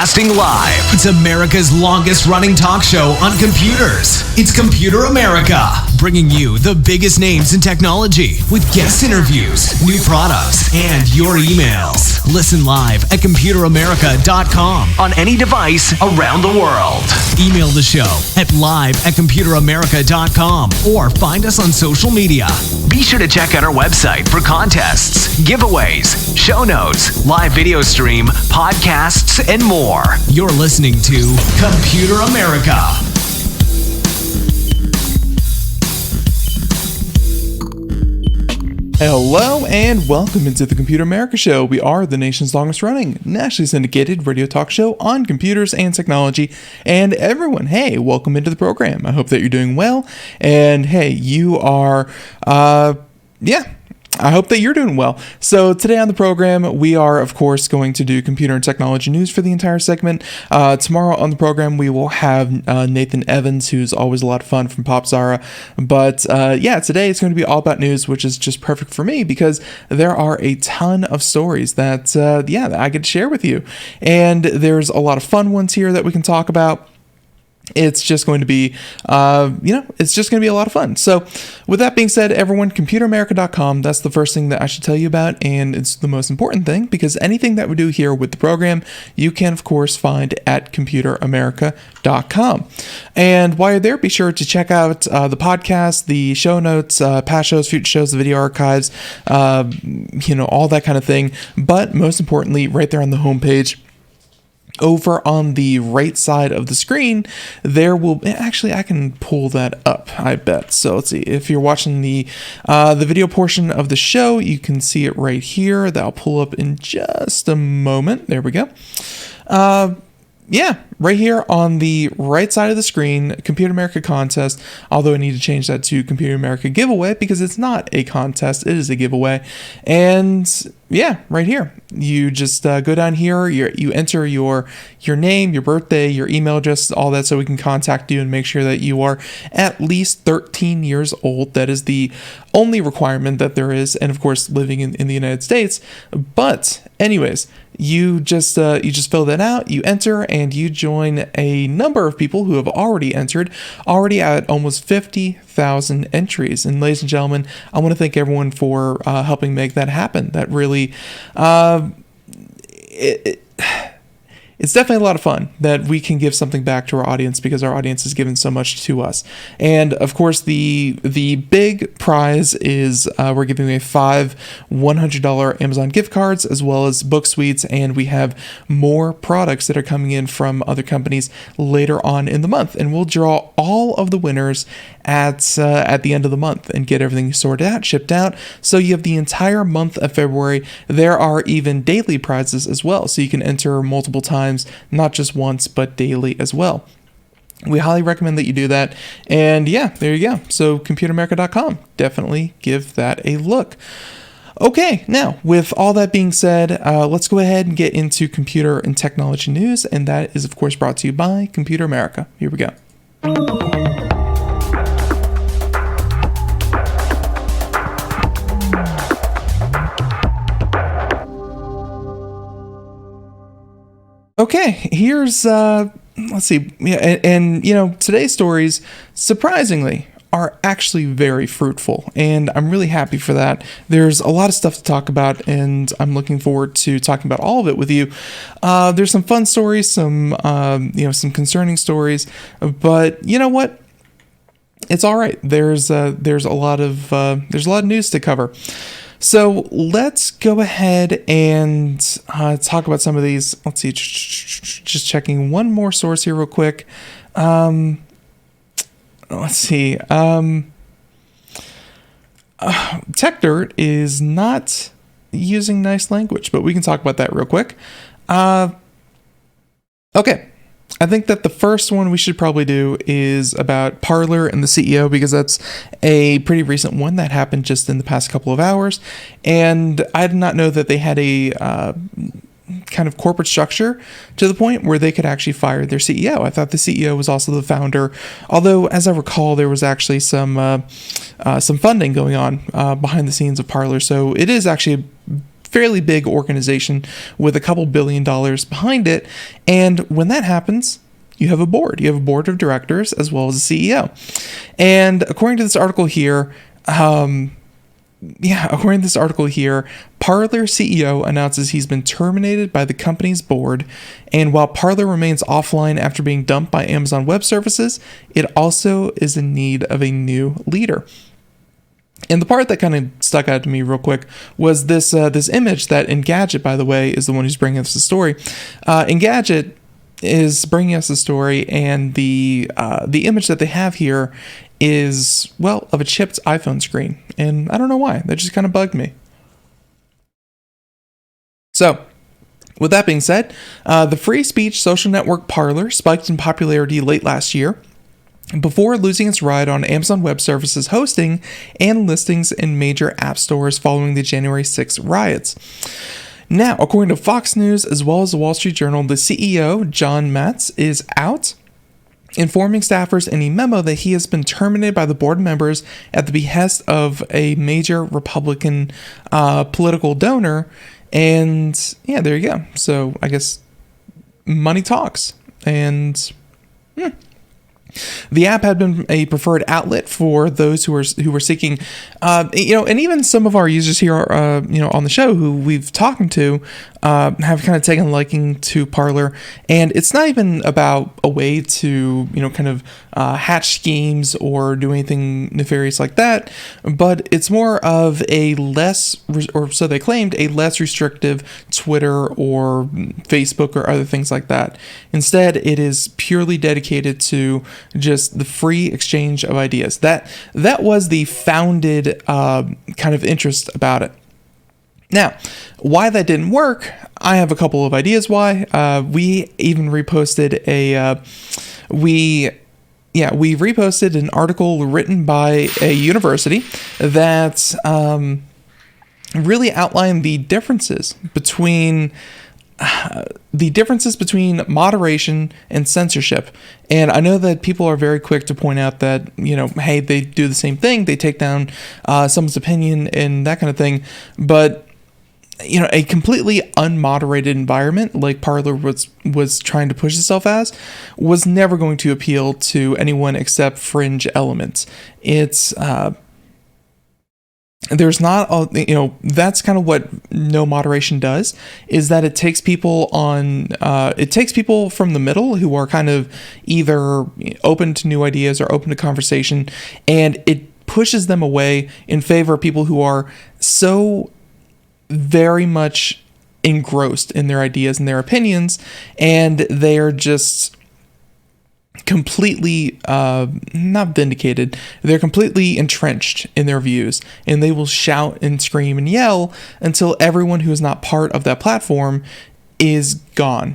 Broadcasting live. It's America's longest running talk show on computers. It's Computer America, bringing you the biggest names in technology with guest interviews, new products, and your emails. Listen live at computeramerica.com on any device around the world. Email the show at live@computeramerica.com or find us on social media. Be sure to check out our website for contests, giveaways, show notes, live video stream, podcasts, and more. You're listening to Computer America. Hello and welcome into the Computer America Show. We are the nation's longest running, nationally syndicated radio talk show on computers and technology. And everyone, hey, welcome into the program. I hope that you're doing well. And hey, you are, I hope that you're doing well. So today on the program, we are, of course, going to do computer and technology news for the entire segment. Tomorrow on the program, we will have Nathan Evans, who's always a lot of fun from PopZara. But today it's going to be all about news, which is just perfect for me because there are a ton of stories that I get to share with you. And there's a lot of fun ones here that we can talk about. It's just going to be, it's just going to be a lot of fun. So with that being said, everyone, computeramerica.com, that's the first thing that I should tell you about. And it's the most important thing because anything that we do here with the program, you can, of course, find at computeramerica.com. And while you're there, be sure to check out the podcast, the show notes, past shows, future shows, the video archives, all that kind of thing. But most importantly, right there on the homepage, over on the right side of the screen, there will actually I can pull that up, I bet. So let's see, if you're watching the video portion of the show, you can see it right here. That'll pull up in just a moment. There we go. Right here on the right side of the screen, Computer America contest, although I need to change that to Computer America giveaway because it's not a contest, it is a giveaway. And right here, you just go down here, you enter your name, your birthday, your email address, all that, so we can contact you and make sure that you are at least 13 years old. That is the only requirement that there is, and of course living in the United States. But anyways, you just fill that out, you enter, and you join a number of people who have already entered, already at almost 50,000 entries. And ladies and gentlemen, I want to thank everyone for helping make that happen. That really, it's definitely a lot of fun that we can give something back to our audience because our audience has given so much to us. And of course, the big prize is we're giving away 5 $100 Amazon gift cards as well as book suites, and we have more products that are coming in from other companies later on in the month. And we'll draw all of the winners at the end of the month and get everything sorted out, shipped out. So you have the entire month of February. There are even daily prizes as well, so you can enter multiple times, not just once, but daily as well. We highly recommend that you do that. And there you go. So computeramerica.com, definitely give that a look. Okay, now with all that being said, let's go ahead and get into computer and technology news. And that is, of course, brought to you by Computer America. Here we go. Okay, here's, let's see, and today's stories, surprisingly, are actually very fruitful, and I'm really happy for that. There's a lot of stuff to talk about, and I'm looking forward to talking about all of it with you. There's some fun stories, some concerning stories, but you know what? It's all right. There's a lot of news to cover. So let's go ahead and talk about some of these. Let's see, just checking one more source here real quick. Let's see. TechDirt is not using nice language, but we can talk about that real quick. Okay. I think that the first one we should probably do is about Parler and the CEO, because that's a pretty recent one that happened just in the past couple of hours. And I did not know that they had a kind of corporate structure to the point where they could actually fire their CEO. I thought the CEO was also the founder, although as I recall, there was actually some funding going on behind the scenes of Parler. So it is actually fairly big organization with a couple $1 billion behind it. And when that happens, you have a board. You have a board of directors as well as a CEO. And according to this article here, Parler CEO announces he's been terminated by the company's board, and while Parler remains offline after being dumped by Amazon Web Services, it also is in need of a new leader. And the part that kind of stuck out to me real quick was this image that Engadget, by the way, is the one who's bringing us the story. Engadget is bringing us the story, and the image that they have here is, well, of a chipped iPhone screen. And I don't know why. That just kind of bugged me. So, with that being said, the free speech social network Parler spiked in popularity late last year before losing its ride on Amazon Web Services hosting and listings in major app stores following the January 6th riots. Now, according to Fox News as well as the Wall Street Journal, the CEO, John Matz, is out, informing staffers in a memo that he has been terminated by the board members at the behest of a major Republican political donor. And yeah, there you go. So I guess money talks. And the app had been a preferred outlet for those who were seeking, and even some of our users here, on the show who we've talking to, have kind of taken a liking to Parler. And it's not even about a way to, hatch schemes or do anything nefarious like that, but it's more of a so they claimed, a less restrictive Twitter or Facebook or other things like that. Instead, it is purely dedicated to just the free exchange of ideas. That was the founded kind of interest about it. Now, why that didn't work, I have a couple of ideas why. We even reposted we reposted an article written by a university that really outlined the differences between moderation and censorship. And I know that people are very quick to point out that, hey, they do the same thing. They take down someone's opinion and that kind of thing. But, a completely unmoderated environment like Parler was trying to push itself as was never going to appeal to anyone except fringe elements. It's there's not, that's kind of what no moderation does, is that it takes people from the middle who are kind of either open to new ideas or open to conversation, and it pushes them away in favor of people who are so very much engrossed in their ideas and their opinions, and they are just completely not vindicated. They're completely entrenched in their views, and they will shout and scream and yell until everyone who is not part of that platform is gone.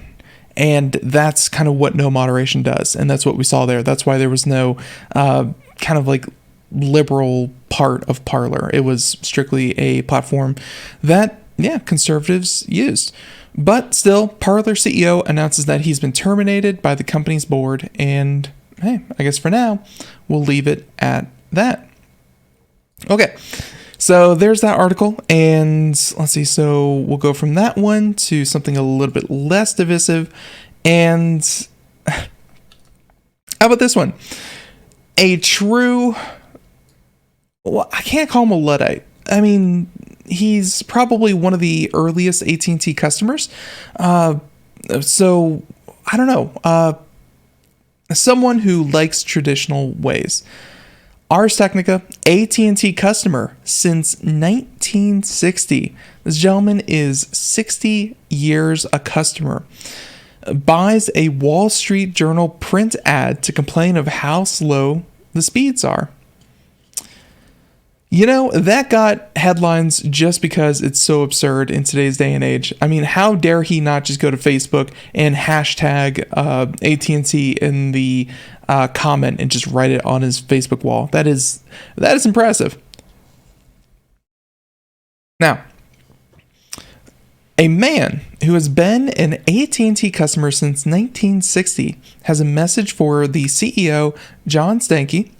And that's kind of what no moderation does, and that's what we saw there. That's why there was no kind of like liberal part of Parler. It was strictly a platform that conservatives used. But still, Parler CEO announces that he's been terminated by the company's board, and hey, I guess for now, we'll leave it at that. Okay, so there's that article, and let's see, so we'll go from that one to something a little bit less divisive, and how about this one? A true, well, I can't call him a Luddite. I mean, he's probably one of the earliest AT&T customers. So, I don't know. Someone who likes traditional ways. Ars Technica, AT&T customer since 1960. This gentleman is 60 years a customer. Buys a Wall Street Journal print ad to complain of how slow the speeds are. That got headlines just because it's so absurd in today's day and age. I mean, how dare he not just go to Facebook and hashtag AT&T in the comment and just write it on his Facebook wall? That is impressive. Now, a man who has been an AT&T customer since 1960 has a message for the CEO, John Stankey.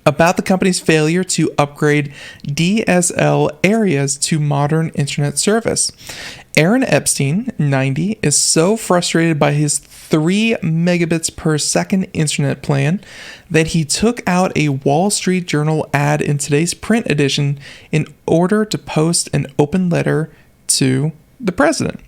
about the company's failure to upgrade DSL areas to modern internet service. Aaron Epstein, 90, is so frustrated by his 3 megabits per second internet plan that he took out a Wall Street Journal ad in today's print edition in order to post an open letter to the president,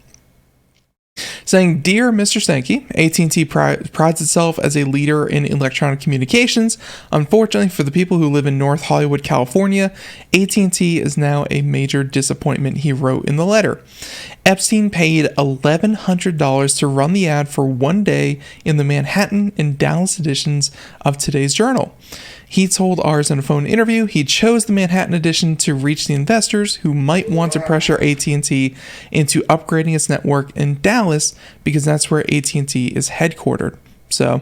saying, "Dear Mr. Stanky, AT&T prides itself as a leader in electronic communications. Unfortunately for the people who live in North Hollywood, California, AT&T is now a major disappointment," he wrote in the letter. Epstein paid $1,100 to run the ad for one day in the Manhattan and Dallas editions of today's Journal. He told Ars in a phone interview he chose the Manhattan edition to reach the investors who might want to pressure AT&T into upgrading its network in Dallas because that's where AT&T is headquartered. So,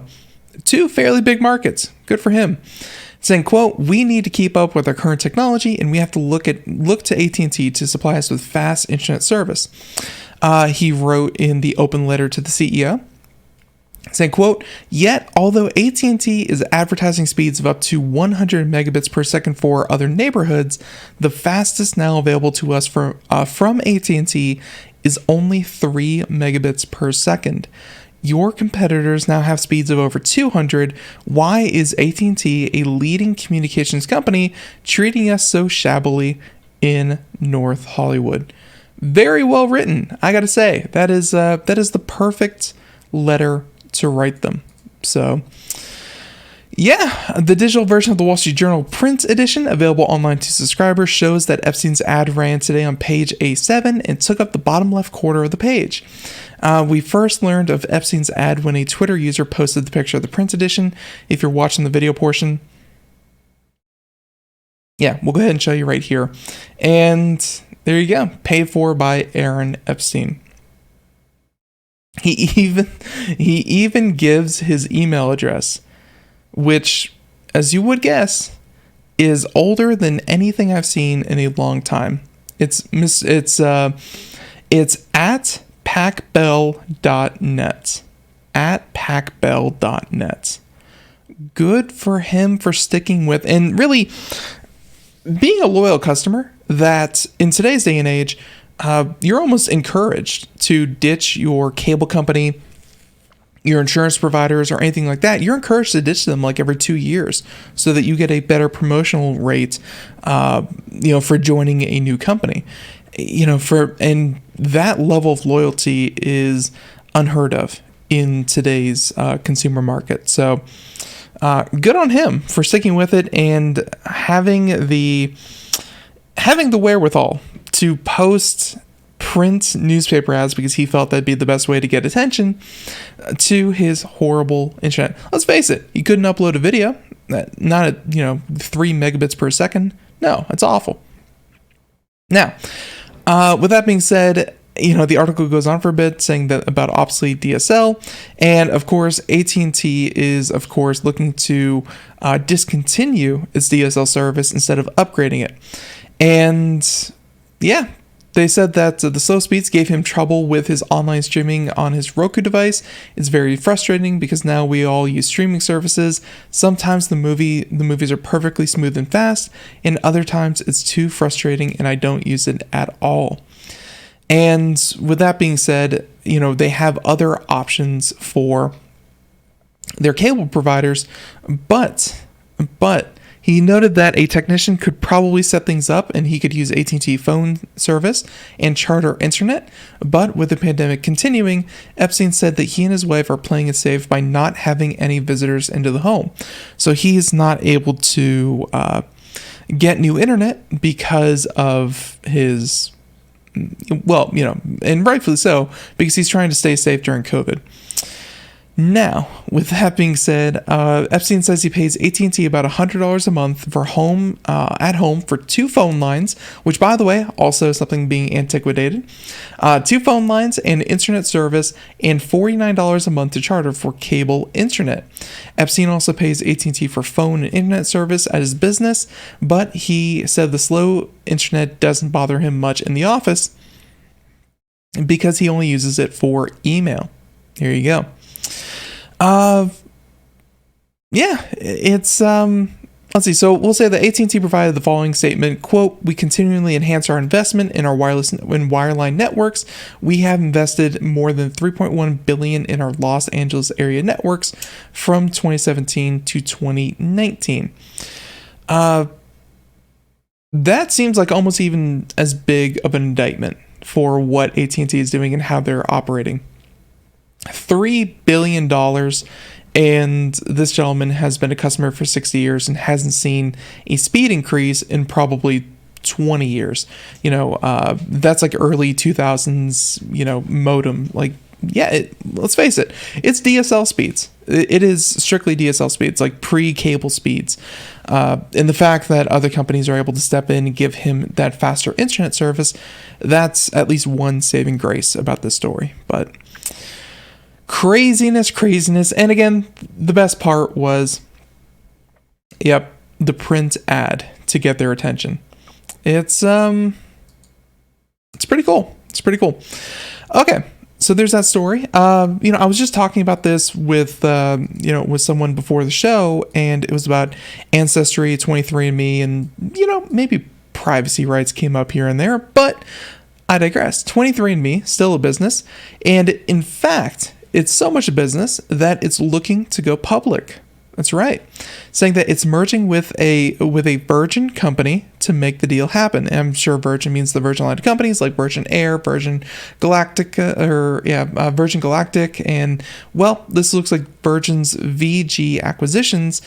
2 fairly big markets. Good for him. Saying, quote, "We need to keep up with our current technology and we have to look to AT&T to supply us with fast internet service," he wrote in the open letter to the CEO. Saying, quote, "Yet, although AT&T is advertising speeds of up to 100 megabits per second for other neighborhoods, the fastest now available to us from AT&T is only 3 megabits per second. Your competitors now have speeds of over 200. Why is AT&T, a leading communications company, treating us so shabbily in North Hollywood?" Very well written, I gotta say. That is the perfect letter to write them. So, yeah, the digital version of the Wall Street Journal print edition, available online to subscribers, shows that Epstein's ad ran today on page A7 and took up the bottom left corner of the page. We first learned of Epstein's ad when a Twitter user posted the picture of the print edition. If you're watching the video portion, yeah, we'll go ahead and show you right here. And there you go, paid for by Aaron Epstein. He even gives his email address, which, as you would guess, is older than anything I've seen in a long time. It's at pacbell.net. At pacbell.net. Good for him for sticking with, and really being a loyal customer that in today's day and age, you're almost encouraged to ditch your cable company, your insurance providers, or anything like that. You're encouraged to ditch them like every 2 years so that you get a better promotional rate, for joining a new company. And that level of loyalty is unheard of in today's consumer market. So, good on him for sticking with it and having the wherewithal to post print newspaper ads because he felt that'd be the best way to get attention to his horrible internet. Let's face it, he couldn't upload a video, not at 3 megabits per second. No, it's awful. Now, with that being said, the article goes on for a bit saying that about obsolete DSL, and of course AT&T is of course looking to discontinue its DSL service instead of upgrading it. And yeah, they said that the slow speeds gave him trouble with his online streaming on his Roku device. It's very frustrating because now we all use streaming services. Sometimes the movies are perfectly smooth and fast, and other times it's too frustrating and I don't use it at all. And with that being said, they have other options for their cable providers, but he noted that a technician could probably set things up and he could use AT&T phone service and Charter internet. But with the pandemic continuing, Epstein said that he and his wife are playing it safe by not having any visitors into the home. So he's not able to get new internet because of his, and rightfully so, because he's trying to stay safe during COVID. Now, with that being said, Epstein says he pays AT&T about $100 a month for at home for 2 phone lines, which, by the way, also is something being antiquated. 2 phone lines and internet service, and $49 a month to Charter for cable internet. Epstein also pays AT&T for phone and internet service at his business, but he said the slow internet doesn't bother him much in the office because he only uses it for email. Here you go. It's Let's see. So we'll say that AT&T provided the following statement, quote, "We continually enhance our investment in our wireline networks. We have invested more than $3.1 billion in our Los Angeles area networks from 2017 to 2019. That seems like almost even as big of an indictment for what AT&T is doing and how they're operating. $3 billion, and this gentleman has been a customer for 60 years and hasn't seen a speed increase in probably 20 years. That's like early 2000s, modem. Like, yeah, let's face it, it's DSL speeds. It is strictly DSL speeds, like pre-cable speeds. And the fact that other companies are able to step in and give him that faster internet service, that's at least one saving grace about this story. But craziness. And again, the best part was, the print ad to get their attention. It's pretty cool. Okay. So there's that story. I was just talking about this with someone before the show, and it was about Ancestry, 23andMe, and, maybe privacy rights came up here and there, but I digress. 23andMe, still a business, and in fact, it's so much a business that it's looking to go public. That's right. Saying that it's merging with a Virgin company to make the deal happen. And I'm sure Virgin means the Virgin line of companies like Virgin Air, Virgin Galactic, Virgin Galactic, and this looks like Virgin's VG acquisitions,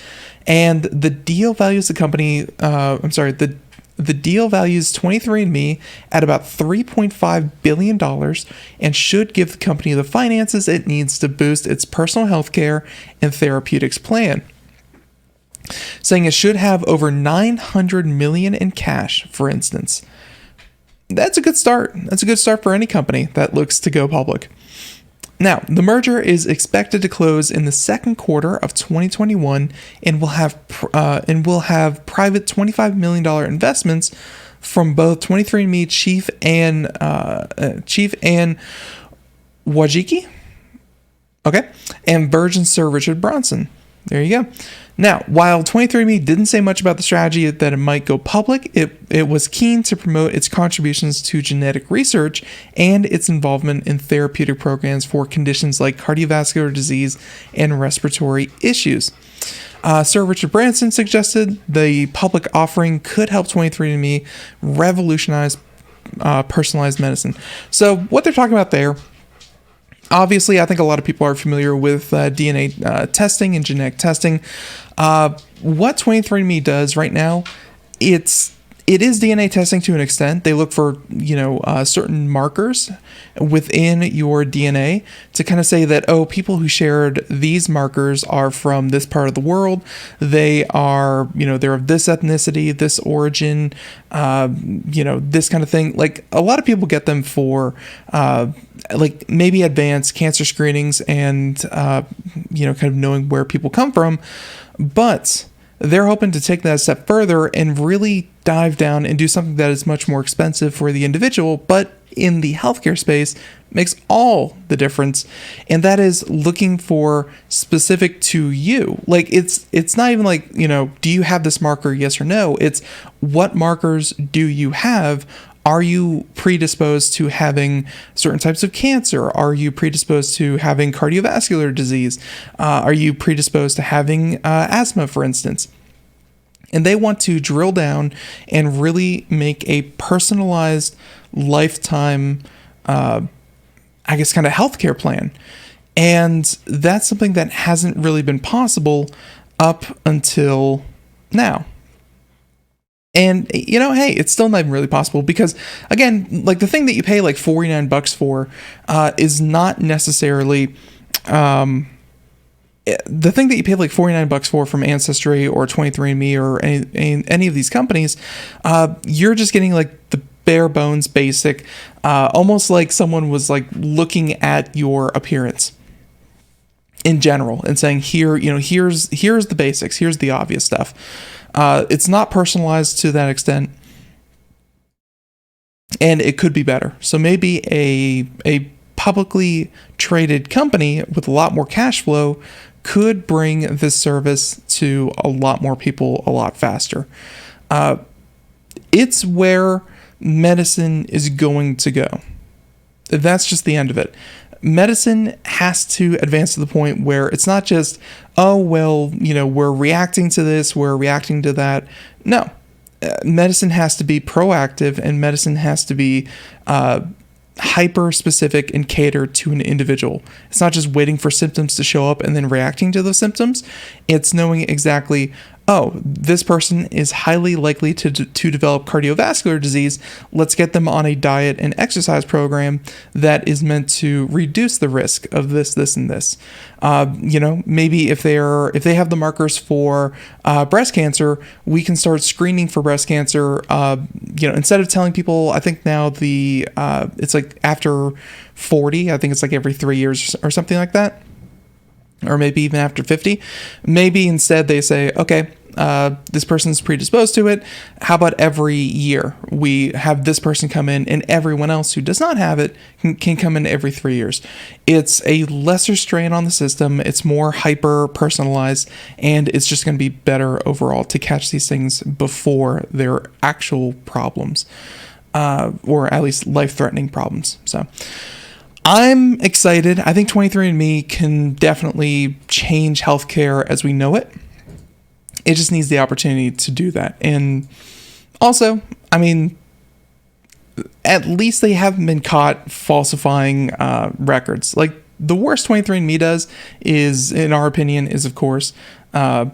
and the deal values the company. The deal values 23andMe at about $3.5 billion and should give the company the finances it needs to boost its personal healthcare and therapeutics plan. Saying it should have over $900 million in cash, for instance. That's a good start. That's a good start for any company that looks to go public. Now, the merger is expected to close in the second quarter of 2021 and will have private $25 million investments from both 23andMe Chief and Wojcicki, and Virgin Sir Richard Branson. There you go. Now, while 23andMe didn't say much about the strategy that it might go public, it was keen to promote its contributions to genetic research and its involvement in therapeutic programs for conditions like cardiovascular disease and respiratory issues. Sir Richard Branson suggested the public offering could help 23andMe revolutionize personalized medicine. So what they're talking about there, obviously, I think a lot of people are familiar with DNA testing and genetic testing. What 23andMe does right now, it is DNA testing to an extent. They look for, certain markers within your DNA to kind of say that, people who shared these markers are from this part of the world. They are, they're of this ethnicity, this origin, this kind of thing. Like, a lot of people get them for, maybe advanced cancer screenings and, kind of knowing where people come from. But they're hoping to take that a step further and really dive down and do something that is much more expensive for the individual, but in the healthcare space makes all the difference. And that is looking for specific to you. Like, it's not even like, do you have this marker? Yes or no. It's what markers do you have? Are you predisposed to having certain types of cancer? Are you predisposed to having cardiovascular disease? Are you predisposed to having asthma, for instance? And they want to drill down and really make a personalized lifetime, kind of healthcare plan. And that's something that hasn't really been possible up until now. And, hey, it's still not even really possible because, again, like the thing that you pay like $49 for is not necessarily the thing that you pay like $49 for from Ancestry or 23andMe or any of these companies. You're just getting like the bare bones basic, almost like someone was like looking at your appearance in general and saying, here's the basics, here's the obvious stuff. It's not personalized to that extent, and it could be better. So maybe a publicly traded company with a lot more cash flow could bring this service to a lot more people a lot faster. It's where medicine is going to go. That's just the end of it. Medicine has to advance to the point where it's not just, oh, well, we're reacting to this, we're reacting to that. No. Medicine has to be proactive, and medicine has to be hyper specific and catered to an individual. It's not just waiting for symptoms to show up and then reacting to those symptoms. It's knowing exactly, oh, this person is highly likely to develop cardiovascular disease. Let's get them on a diet and exercise program that is meant to reduce the risk of this, and this. Maybe if they have the markers for breast cancer, we can start screening for breast cancer. Instead of telling people, I think now it's like after 40, I think it's like every 3 years or something like that. Or maybe even after 50, maybe instead they say, okay, this person's predisposed to it. How about every year we have this person come in, and everyone else who does not have it can come in every 3 years. It's a lesser strain on the system. It's more hyper personalized, and it's just going to be better overall to catch these things before they're actual problems, or at least life-threatening problems. So I'm excited. I think 23andMe can definitely change healthcare as we know it. It just needs the opportunity to do that. And also, I mean, at least they haven't been caught falsifying records. Like, the worst 23andMe does is, in our opinion, is of course, the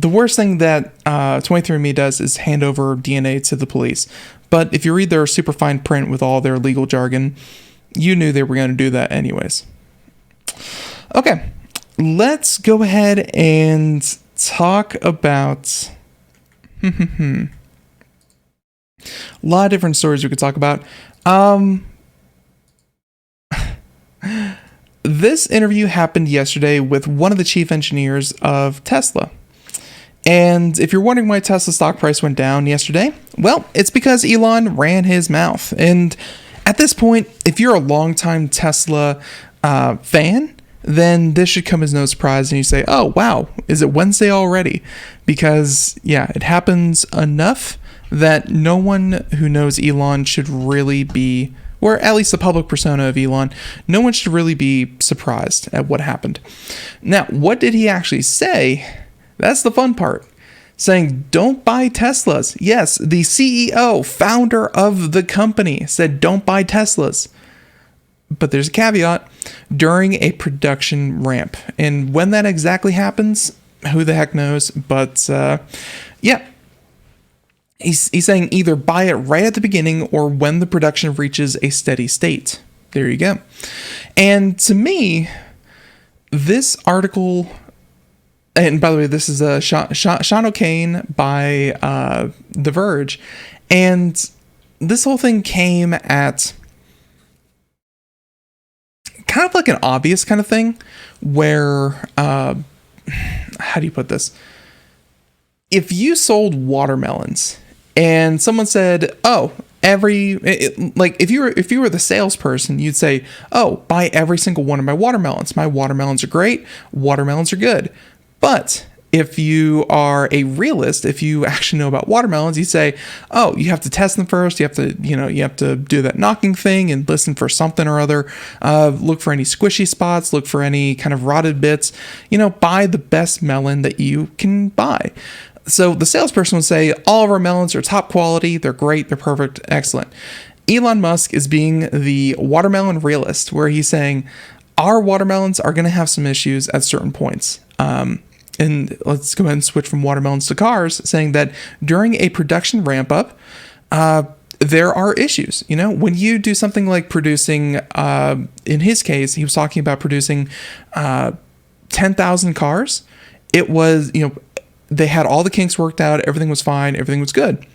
worst thing that 23andMe does is hand over DNA to the police. But if you read their super fine print with all their legal jargon, you knew they were going to do that anyways. Okay, let's go ahead and talk about a lot of different stories we could talk about. This interview happened yesterday with one of the chief engineers of Tesla. And if you're wondering why Tesla stock price went down yesterday, well, it's because Elon ran his mouth. And at this point, if you're a longtime Tesla fan, then this should come as no surprise. And you say, oh, wow, is it Wednesday already? Because, yeah, it happens enough that no one who knows Elon should really be, or at least the public persona of Elon, no one should really be surprised at what happened. Now, what did he actually say? That's the fun part. Saying, don't buy Teslas. Yes, the CEO, founder of the company, said don't buy Teslas. But there's a caveat, during a production ramp. And when that exactly happens, who the heck knows? But yeah, he's saying either buy it right at the beginning or when the production reaches a steady state. There you go. And to me, this article... And by the way, this is Sean O'Kane by The Verge. And this whole thing came at kind of like an obvious kind of thing where, how do you put this? If you sold watermelons and someone said, oh, if you were the salesperson, you'd say, oh, buy every single one of my watermelons. My watermelons are great. Watermelons are good. But if you are a realist, if you actually know about watermelons, you say, oh, you have to test them first. You have to do that knocking thing and listen for something or other. Look for any squishy spots. Look for any kind of rotted bits. Buy the best melon that you can buy. So the salesperson would say, all of our melons are top quality. They're great. They're perfect. Excellent. Elon Musk is being the watermelon realist, where he's saying, our watermelons are going to have some issues at certain points. And let's go ahead and switch from watermelons to cars, saying that during a production ramp up, there are issues. When you do something like producing, in his case, he was talking about producing 10,000 cars. It was, they had all the kinks worked out. Everything was fine. Everything was good.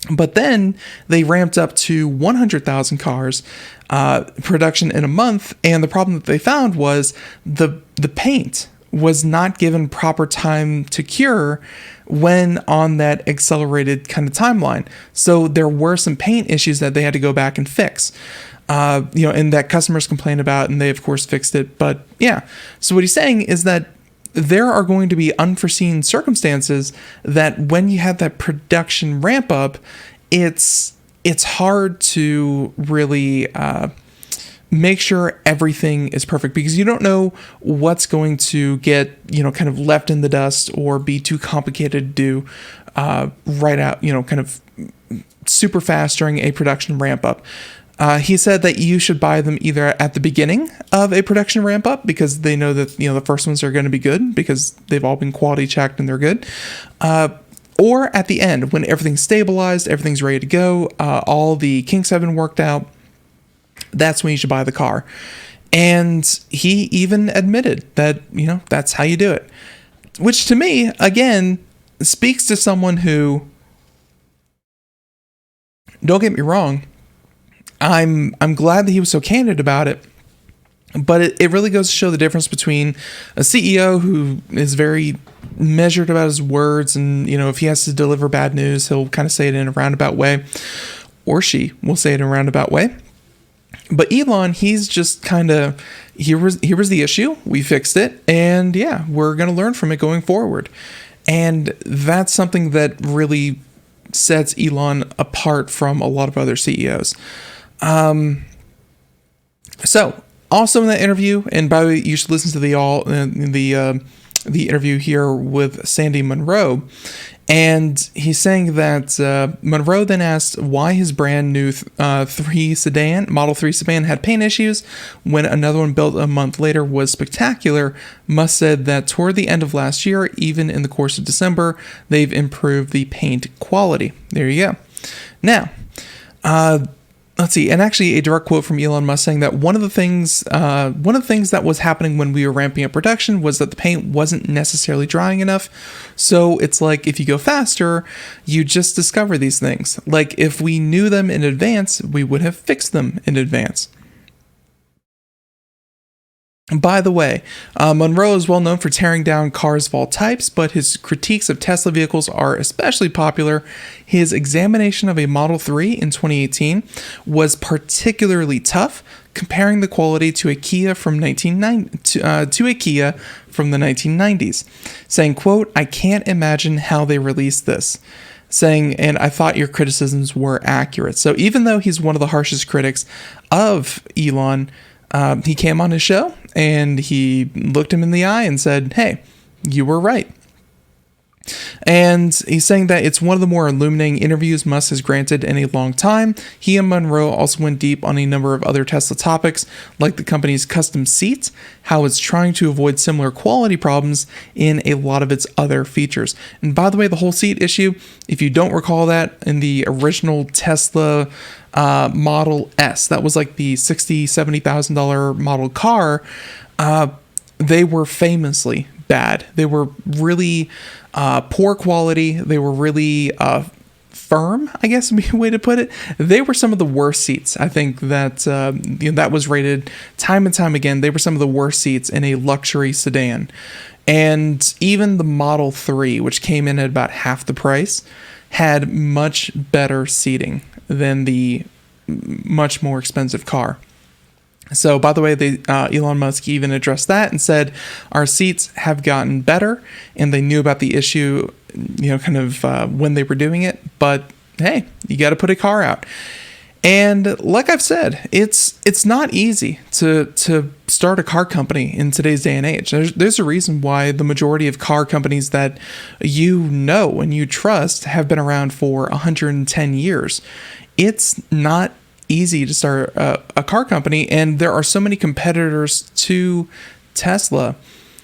But then they ramped up to 100,000 cars production in a month. And the problem that they found was the paint was not given proper time to cure when on that accelerated kind of timeline. So there were some paint issues that they had to go back and fix, and that customers complained about, and they of course fixed it. But yeah, so what he's saying is that there are going to be unforeseen circumstances that when you have that production ramp up, it's hard to really make sure everything is perfect, because you don't know what's going to get, kind of left in the dust or be too complicated to do right out, kind of super fast during a production ramp up. He said that you should buy them either at the beginning of a production ramp up, because they know that, the first ones are going to be good because they've all been quality checked and they're good. Or at the end when everything's stabilized, everything's ready to go, all the kinks have been worked out. That's when you should buy the car. And he even admitted that, that's how you do it. Which to me, again, speaks to someone who, don't get me wrong, I'm glad that he was so candid about it. But it really goes to show the difference between a CEO who is very measured about his words, and, if he has to deliver bad news, he'll kind of say it in a roundabout way, or she will say it in a roundabout way. But Elon, he's just kind of, here was the issue, we fixed it, and yeah, we're going to learn from it going forward. And that's something that really sets Elon apart from a lot of other CEOs. So also in that interview, and by the way, you should listen to the interview here with Sandy Munro. And he's saying that Munro then asked why his brand new Model 3 sedan had paint issues when another one built a month later was spectacular. Musk said that toward the end of last year, even in the course of December, they've improved the paint quality. There you go. Now, let's see, and actually a direct quote from Elon Musk saying that one of the things that was happening when we were ramping up production was that the paint wasn't necessarily drying enough. So it's like, if you go faster, you just discover these things. Like, if we knew them in advance, we would have fixed them in advance. By the way, Munro is well known for tearing down cars of all types, but his critiques of Tesla vehicles are especially popular. His examination of a Model 3 in 2018 was particularly tough, comparing the quality to a Kia from the 1990s, saying, quote, "I can't imagine how they released this." Saying, and I thought your criticisms were accurate. So even though he's one of the harshest critics of Elon, he came on his show and he looked him in the eye and said, "Hey, you were right." And he's saying that it's one of the more illuminating interviews Musk has granted in a long time. He and Munro also went deep on a number of other Tesla topics, like the company's custom seats, how it's trying to avoid similar quality problems in a lot of its other features. And by the way, the whole seat issue, if you don't recall that, in the original Tesla Model S, that was like the $60,000-$70,000 model car, they were famously bad. They were really poor quality. They were really firm, I guess would be a way to put it. They were some of the worst seats. I think that that was rated time and time again. They were some of the worst seats in a luxury sedan. And even the Model 3, which came in at about half the price, had much better seating than the much more expensive car. So, by the way, Elon Musk even addressed that and said, our seats have gotten better, and they knew about the issue, when they were doing it. But hey, you got to put a car out. And like I've said, it's not easy to start a car company in today's day and age. There's a reason why the majority of car companies that you know and you trust have been around for 110 years. It's not easy to start a car company, and there are so many competitors to Tesla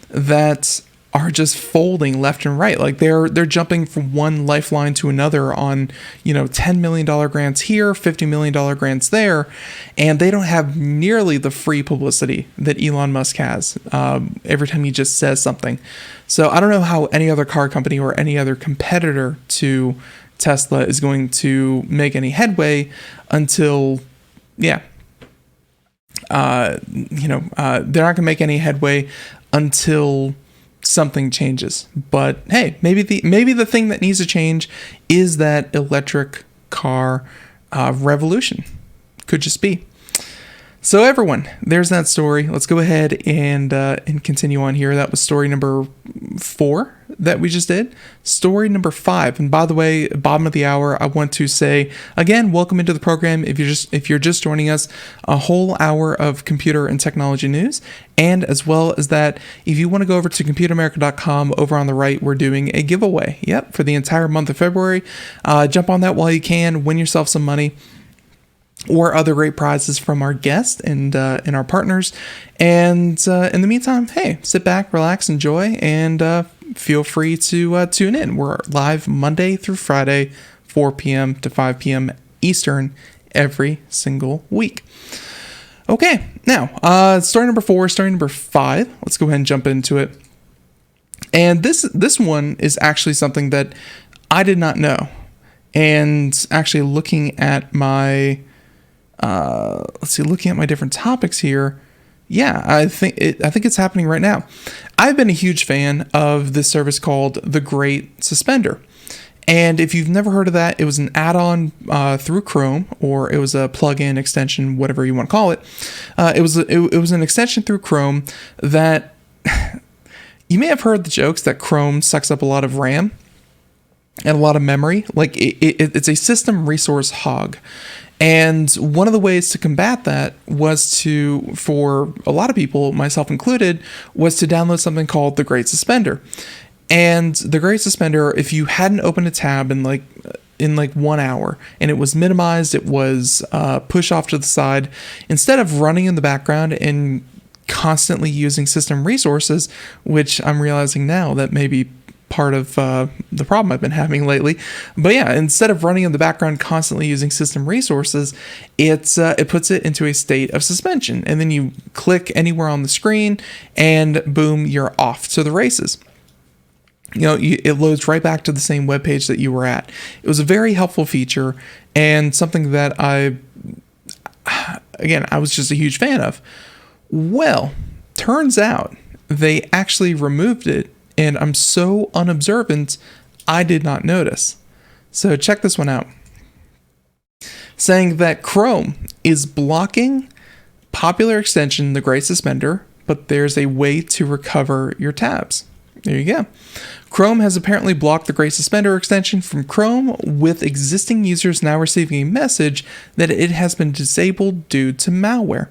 that are just folding left and right. Like they're jumping from one lifeline to another on $10 million grants here, $50 million grants there, and they don't have nearly the free publicity that Elon Musk has every time he just says something. So I don't know how any other car company or any other competitor to Tesla is going to make any headway until, they're not going to make any headway until something changes. But hey, maybe the thing that needs to change is that electric car revolution. Could just be. So everyone, there's that story. Let's go ahead and continue on here. That was story number 4 that we just did. Story number 5. And by the way, bottom of the hour, I want to say again, welcome into the program. If you're just joining us, a whole hour of computer and technology news, and as well as that, if you want to go over to computeramerica.com, over on the right, we're doing a giveaway. Yep, for the entire month of February. Jump on that while you can. Win yourself some money or other great prizes from our guests and our partners. And in the meantime, hey, sit back, relax, enjoy, and feel free to tune in. We're live Monday through Friday, 4 p.m. to 5 p.m. Eastern every single week. Okay, now, story number 4, story number 5. Let's go ahead and jump into it. And this one is actually something that I did not know. And actually looking at my... looking at my different topics here. Yeah, I think it's happening right now. I've been a huge fan of this service called the Great Suspender. And if you've never heard of that, it was an add-on through Chrome, or it was a plugin, extension, whatever you want to call it. It was an extension through Chrome that you may have heard the jokes that Chrome sucks up a lot of RAM and a lot of memory. Like it's a system resource hog. And one of the ways to combat that was for a lot of people, myself included, was to download something called the Great Suspender. And the Great Suspender, if you hadn't opened a tab in 1 hour and it was minimized, it was pushed off to the side, instead of running in the background and constantly using system resources, which I'm realizing now that maybe part of the problem I've been having lately. But yeah, instead of running in the background constantly using system resources, it puts it into a state of suspension, and then you click anywhere on the screen and boom, you're off to the races. It loads right back to the same web page that you were at. It was a very helpful feature and something that I was just a huge fan of. Well, turns out they actually removed it, and I'm so unobservant, I did not notice. So check this one out. Saying that Chrome is blocking popular extension, the Great Suspender, but there's a way to recover your tabs. There you go. Chrome has apparently blocked the Great Suspender extension from Chrome, with existing users now receiving a message that it has been disabled due to malware.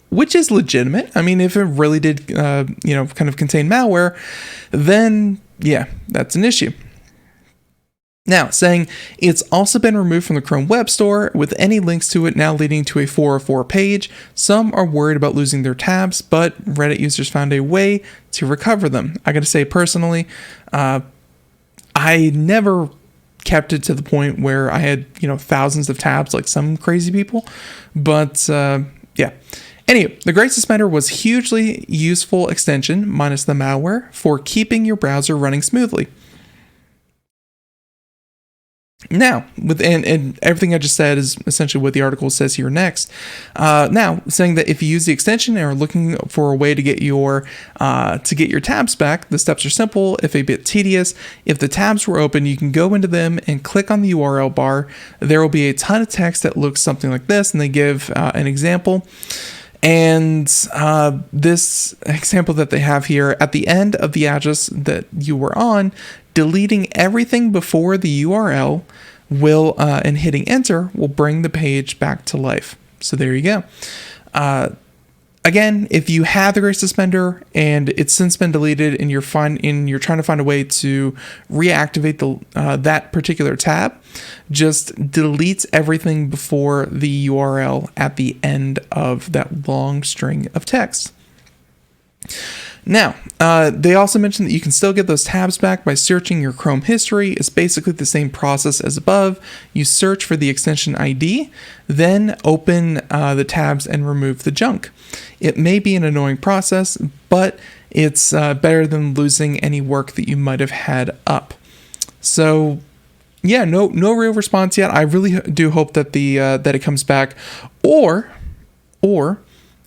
Which is legitimate. I mean, if it really did, kind of contain malware, then yeah, that's an issue. Now, saying it's also been removed from the Chrome Web Store, with any links to it now leading to a 404 page. Some are worried about losing their tabs, but Reddit users found a way to recover them. I gotta say, personally, I never kept it to the point where I had, thousands of tabs like some crazy people, but yeah. Anyway, the Great Suspender was hugely useful extension, minus the malware, for keeping your browser running smoothly. Now, and everything I just said is essentially what the article says here next. Now, saying that if you use the extension and are looking for a way to get your tabs back, the steps are simple, if a bit tedious. If the tabs were open, you can go into them and click on the URL bar. There will be a ton of text that looks something like this, and they give an example. And this example that they have here, at the end of the address that you were on, deleting everything before the URL will, and hitting enter, will bring the page back to life. So there you go. Again, if you have the Great Suspender and it's since been deleted and you're trying to find a way to reactivate that particular tab, just delete everything before the URL at the end of that long string of text. Now, they also mentioned that you can still get those tabs back by searching your Chrome history. It's basically the same process as above. You search for the extension ID, then open the tabs and remove the junk. It may be an annoying process, but it's better than losing any work that you might have had up. So, yeah, no real response yet. I really do hope that that it comes back, or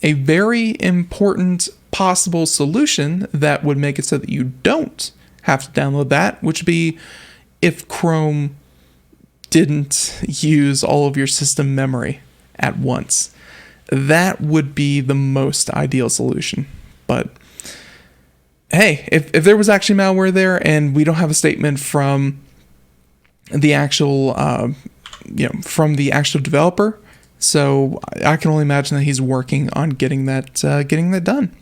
a very important possible solution that would make it so that you don't have to download that, which would be if Chrome didn't use all of your system memory at once. That would be the most ideal solution. But hey, if there was actually malware there and we don't have a statement from the actual from the actual developer, so I can only imagine that he's working on getting that done.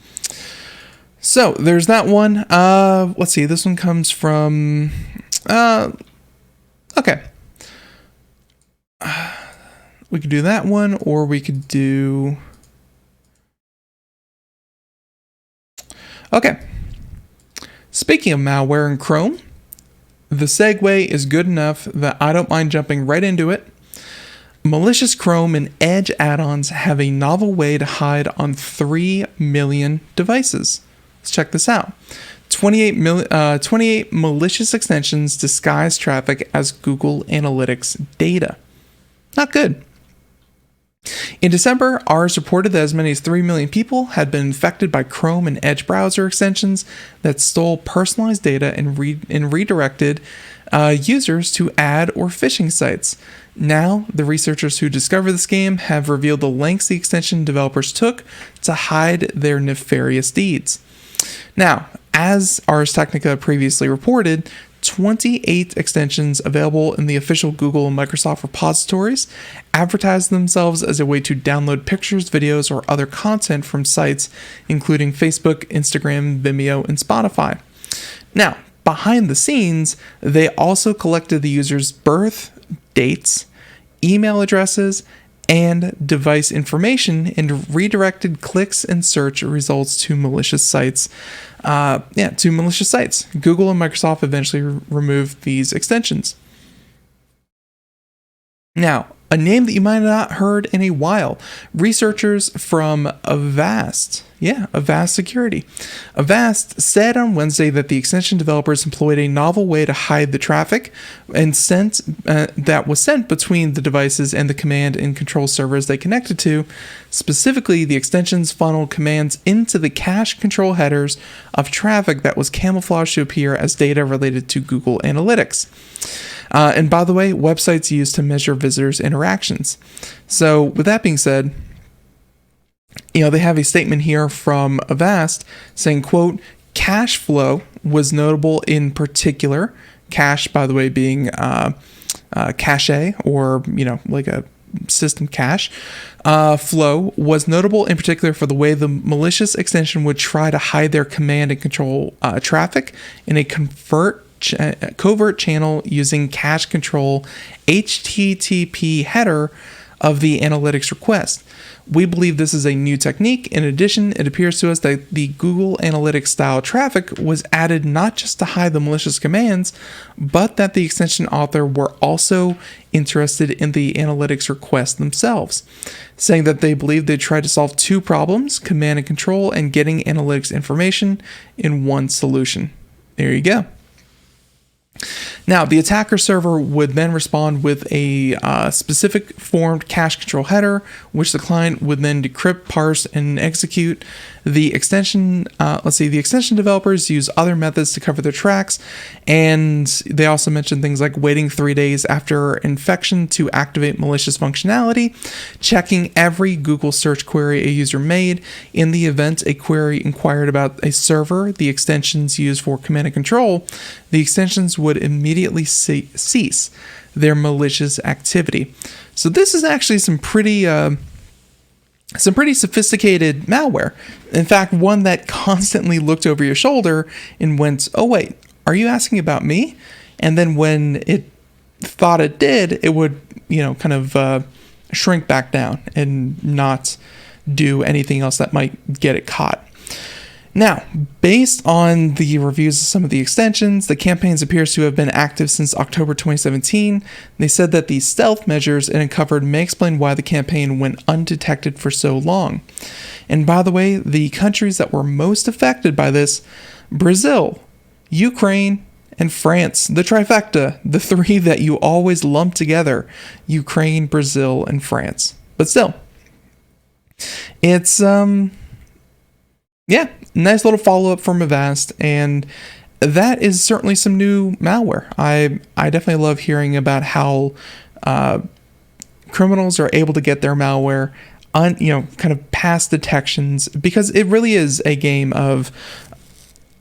So there's that one. Let's see. This one comes from. Okay. We could do that one, or we could do. Okay. Speaking of malware in Chrome, the segue is good enough that I don't mind jumping right into it. Malicious Chrome and Edge add-ons have a novel way to hide on 3 million devices. Let's check this out. 28 malicious extensions disguise traffic as Google Analytics data. Not good. In December, Ars reported that as many as 3 million people had been infected by Chrome and Edge browser extensions that stole personalized data and redirected users to ad or phishing sites. Now, the researchers who discovered the scam have revealed the lengths the extension developers took to hide their nefarious deeds. Now, as Ars Technica previously reported, 28 extensions available in the official Google and Microsoft repositories advertise themselves as a way to download pictures, videos, or other content from sites including Facebook, Instagram, Vimeo, and Spotify. Now, behind the scenes, they also collected the user's birth, dates, email addresses, and device information and redirected clicks and search results to malicious sites. Google and Microsoft eventually removed these extensions. Now, a name that you might not have heard in a while. Researchers from Avast Security. Avast said on Wednesday that the extension developers employed a novel way to hide the traffic and that was sent between the devices and the command and control servers they connected to. Specifically, the extensions funneled commands into the cache control headers of traffic that was camouflaged to appear as data related to Google Analytics. And by the way, websites used to measure visitors' interactions. So with that being said, they have a statement here from Avast saying, quote, cache flow was notable in particular. Cache, by the way, being cache or, like a system cache. Flow was notable in particular for the way the malicious extension would try to hide their command and control traffic in a covert channel using cache control HTTP header of the analytics request. We believe this is a new technique. In addition, it appears to us that the Google Analytics style traffic was added not just to hide the malicious commands, but that the extension author were also interested in the analytics requests themselves, saying that they believe they tried to solve two problems, command and control and getting analytics information, in one solution. There you go. Now, the attacker server would then respond with a specific formed cache control header, which the client would then decrypt, parse, and execute. The extension developers use other methods to cover their tracks, and they also mention things like waiting 3 days after infection to activate malicious functionality, checking every Google search query a user made. In the event a query inquired about a server the extensions used for command and control, the extensions would immediately cease their malicious activity. So this is actually some pretty sophisticated malware. In fact, one that constantly looked over your shoulder and went, oh wait, are you asking about me? And then when it thought it did, it would, shrink back down and not do anything else that might get it caught. Now, based on the reviews of some of the extensions, the campaigns appears to have been active since October 2017. They said that the stealth measures it uncovered may explain why the campaign went undetected for so long. And by the way, the countries that were most affected by this, Brazil, Ukraine, and France, the trifecta, the three that you always lump together, Ukraine, Brazil, and France. But still, it's nice little follow-up from Avast, and that is certainly some new malware. I definitely love hearing about how criminals are able to get their malware on, kind of past detections, because it really is a game of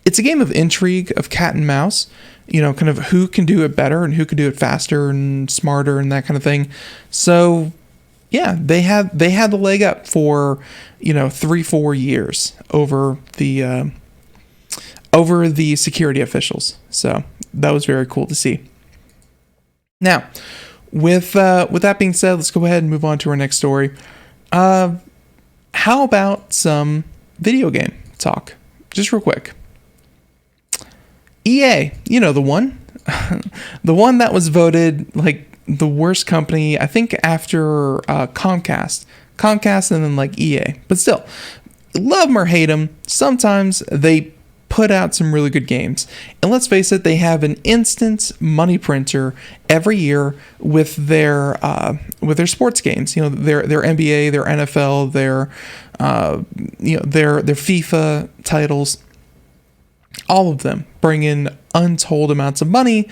intrigue, of cat and mouse, kind of who can do it better and who can do it faster and smarter and that kind of thing. So yeah, they had the leg up for 3-4 years over the security officials. So that was very cool to see. Now, with that being said, let's go ahead and move on to our next story. How about some video game talk? Just real quick. EA, the one, the one that was voted like the worst company, I think, after Comcast, and then like EA. But still, love them or hate them, sometimes they put out some really good games. And let's face it, they have an instant money printer every year with their sports games. Their NBA, their NFL, their FIFA titles. All of them bring in untold amounts of money,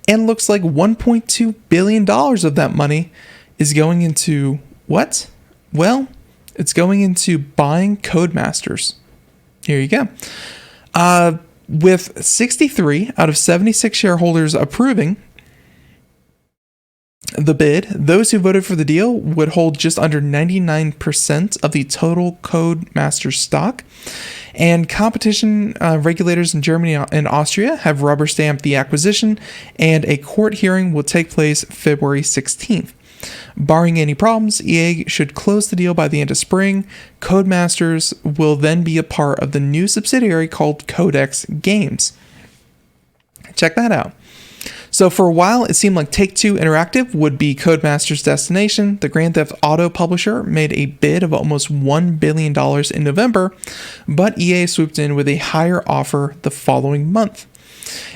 and looks like $1.2 billion of that money is going into what? Well, it's going into buying Codemasters. Here you go. With 63 out of 76 shareholders approving the bid, those who voted for the deal would hold just under 99% of the total Codemasters stock. And competition regulators in Germany and Austria have rubber-stamped the acquisition, and a court hearing will take place February 16th. Barring any problems, EA should close the deal by the end of spring. Codemasters will then be a part of the new subsidiary called Codex Games. Check that out. So for a while, it seemed like Take-Two Interactive would be Codemasters' destination. The Grand Theft Auto publisher made a bid of almost $1 billion in November, but EA swooped in with a higher offer the following month.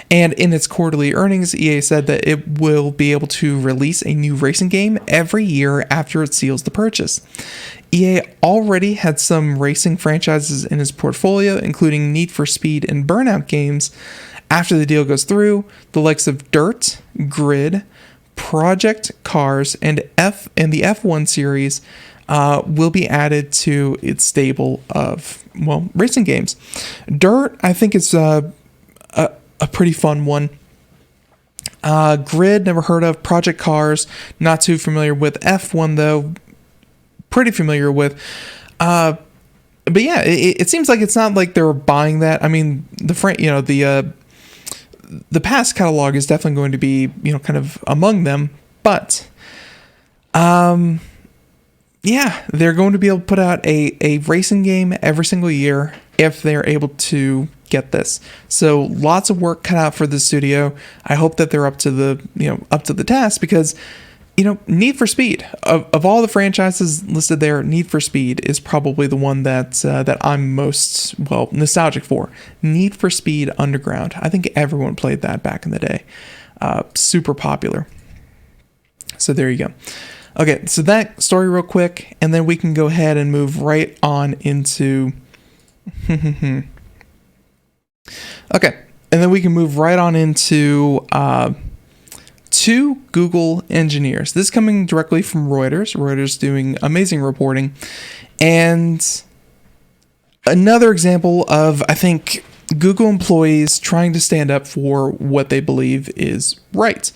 And in its quarterly earnings, EA said that it will be able to release a new racing game every year after it seals the purchase. EA already had some racing franchises in its portfolio, including Need for Speed and Burnout games. After the deal goes through, the likes of Dirt, Grid, Project Cars, and the F1 series will be added to its stable of, racing games. Dirt, I think, is a pretty fun one. Grid, never heard of. Project Cars, not too familiar with. F1, though, pretty familiar with. But yeah, it seems like it's not like they're buying that. I mean, the past catalog is definitely going to be, kind of among them, but yeah, they're going to be able to put out a racing game every single year if they're able to get this. So lots of work cut out for the studio. I hope that they're up to the task, because Need for Speed, of all the franchises listed there, Need for Speed is probably the one that I'm most nostalgic for. Need for Speed Underground. I think everyone played that back in the day. Super popular. So there you go. Okay, so that story real quick, and then we can go ahead and move right on into okay, and then we can move right on into two Google engineers. This is coming directly from Reuters. Reuters doing amazing reporting. And another example of, I think, Google employees trying to stand up for what they believe is right.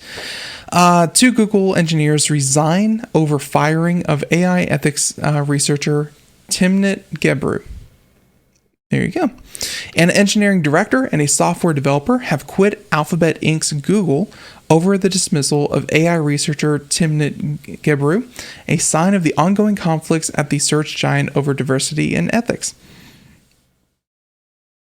Two Google engineers resign over firing of AI ethics researcher Timnit Gebru. There you go. An engineering director and a software developer have quit Alphabet Inc.'s Google over the dismissal of AI researcher Timnit Gebru, a sign of the ongoing conflicts at the search giant over diversity and ethics.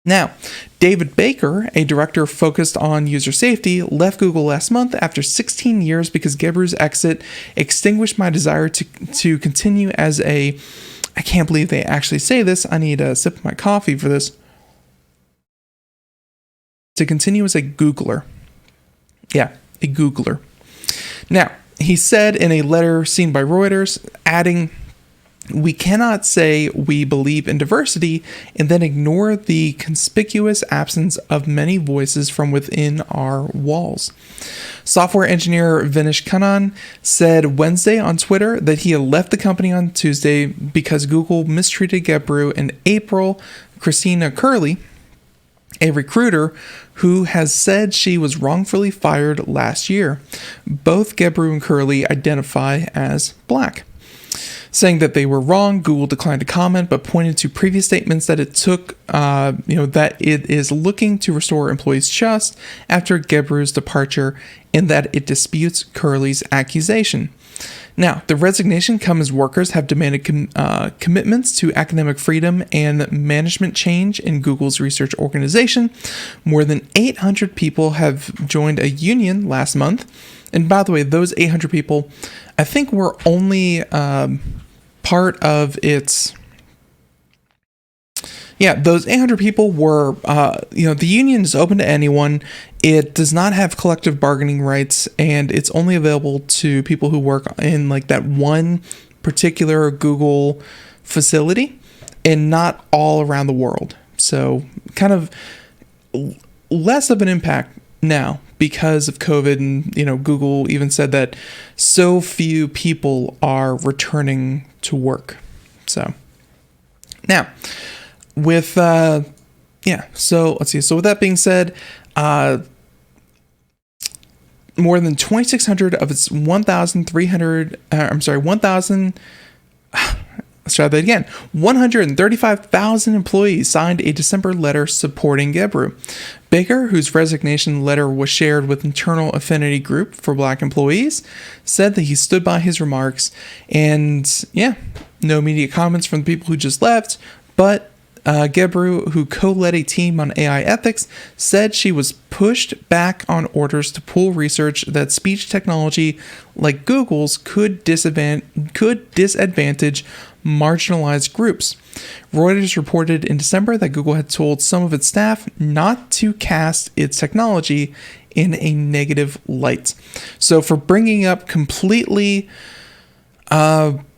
Now, David Baker, a director focused on user safety, left Google last month after 16 years because Gebru's exit extinguished my desire to continue as a... I can't believe they actually say this. I need a sip of my coffee for this. To continue as a Googler. Yeah, a Googler. Now, he said in a letter seen by Reuters, adding, We cannot say we believe in diversity and then ignore the conspicuous absence of many voices from within our walls. Software engineer Vinesh Khanna said Wednesday on Twitter that he had left the company on Tuesday because Google mistreated Gebru in April. Christina Curley, a recruiter who has said she was wrongfully fired last year. Both Gebru and Curley identify as Black. Saying that they were wrong, Google declined to comment, but pointed to previous statements that it took, that it is looking to restore employees' trust after Gebru's departure, and that it disputes Curley's accusation. Now, the resignation comes as workers have demanded commitments to academic freedom and management change in Google's research organization. More than 800 people have joined a union last month. And by the way, those 800 people, I think were only part of its... Yeah, those 800 people were, the union is open to anyone. It does not have collective bargaining rights, and it's only available to people who work in like that one particular Google facility and not all around the world. So kind of less of an impact now because of COVID, and, Google even said that so few people are returning to work. So now, with so let's see. So with that being said, more than 2,600 of its 1,300. Let's try that again. 135,000 employees signed a December letter supporting Gebru. Baker, whose resignation letter was shared with internal affinity group for Black employees, said that he stood by his remarks. And no immediate comments from the people who just left, but Gebru, who co-led a team on AI ethics, said she was pushed back on orders to pull research that speech technology like Google's could disadvantage marginalized groups. Reuters reported in December that Google had told some of its staff not to cast its technology in a negative light. So for bringing up completely valid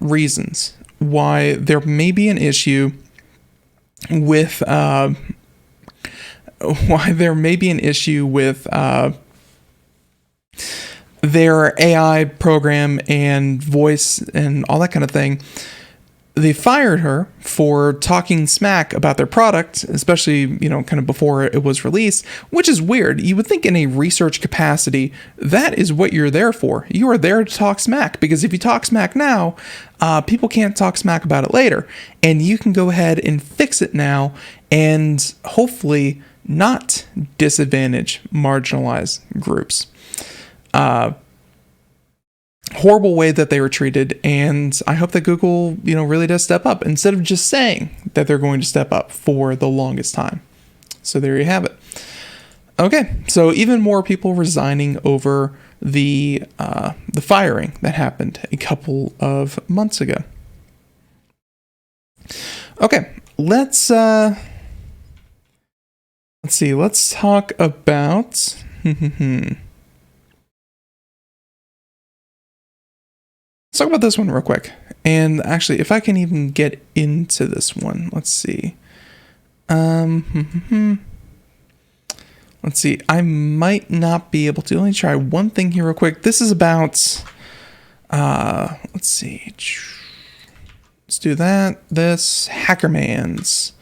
reasons why there may be an issue with their AI program and voice and all that kind of thing. They fired her for talking smack about their product, especially, kind of before it was released, which is weird. You would think in a research capacity, that is what you're there for. You are there to talk smack, because if you talk smack now, people can't talk smack about it later. And you can go ahead and fix it now and hopefully not disadvantage marginalized groups. Horrible way that they were treated, and I hope that Google, really does step up instead of just saying that they're going to step up for the longest time. So there you have it. Okay, so even more people resigning over the firing that happened a couple of months ago. Okay, let's see. Let's talk about. Let's talk about this one real quick. And actually, if I can even get into this one, let's see. Let's see. I might not be able to. Let me try one thing here real quick. This is about, let's see. Let's do that. This Hackerman's.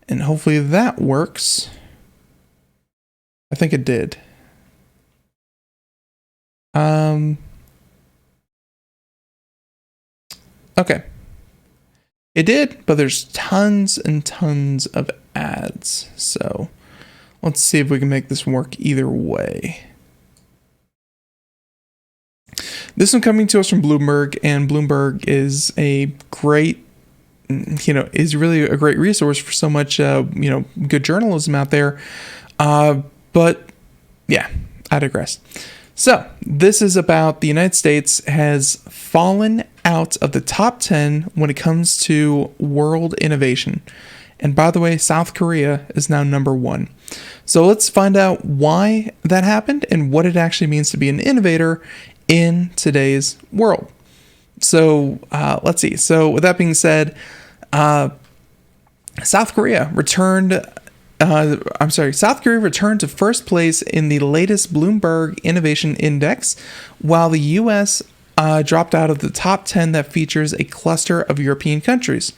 And hopefully that works. I think it did. Okay. It did, but there's tons and tons of ads. So let's see if we can make this work either way. This one coming to us from Bloomberg, and Bloomberg is a great, is really a great resource for so much, good journalism out there. But yeah, I digress. So this is about the United States has fallen out of the top 10 when it comes to world innovation. And by the way, South Korea is now number 1. So let's find out why that happened and what it actually means to be an innovator in today's world. So let's see. So with that being said, South Korea returned to first place in the latest Bloomberg Innovation Index, while the U.S. Dropped out of the top 10 that features a cluster of European countries.